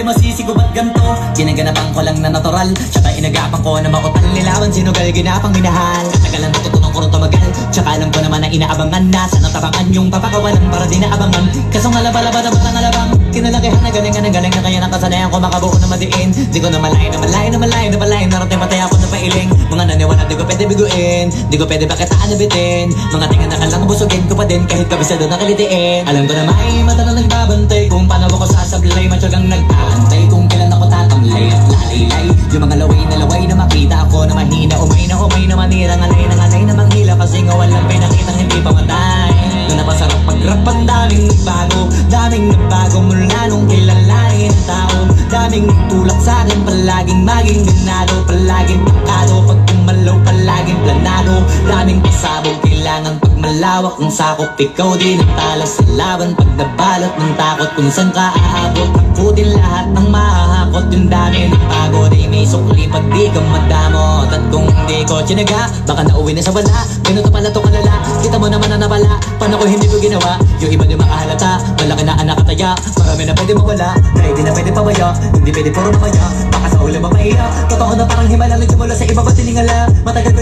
masisigo ba't ganto? Ginaganapan ko lang na natural, tsaka inagapan ko na mautal nilawan. Sinugal ginapang minahal, katagalan natutunan ko rin tumagal. Tsaka alam ko naman na inaabangan na sana tabangan yung papakawalan para di naabangan. Kaso nga laba-laba na batang alabang kinalakihan na galing na kaya nakasanayan ko makabuo na madiin. Di ko na malayo na malayo na malayo na malayo. Narating matay ako na pailing. Mga naniwala di ko pwede biguin, di ko pwede bakitaan na bitin. Mga tinga na kalang busugin ko pa din kahit kabisado na kalitiin. Alam ko na may mata na nagbabantay kung paano ako sasablay. Matyagang nag-aantay kung kailan ako tatamlay at lalilay. Yung mga laway na makita ako na mahina. Umay na manira, ngalay na manghila. Kasi nga walang pinakitang hindi pa matay. Doon na masarap mag-rap ang daming nagbago mula nung kilalanin ang tao. Daming nagtulak sa'kin, palaging maging ganado, palaging takado, pag tumalaw palaging planado. Daming pasabog, kailangan pag malawak ang sakop. Ikaw din ang tala sa laban pag nabalot ng takot. Kung saan ka aabot, ako din lahat ng mahahakot. Yung dami ng pagod ay may sukli pag di ka madamot. At kung hindi ko tinaga, baka nauwi na sa wala. Ganito pala to kalala, kita mo naman na nabala. Paano ko hindi ko ginawa, yung iba di makahalata. Malaki na anak kataya, marami na pwede mawala. Kahit di na pwede pabaya, hindi pwede puro mamaya. Baka sa ulam mapahiya, totoo na parang himala. Nagsimula sa iba ba tiningala, matagal ko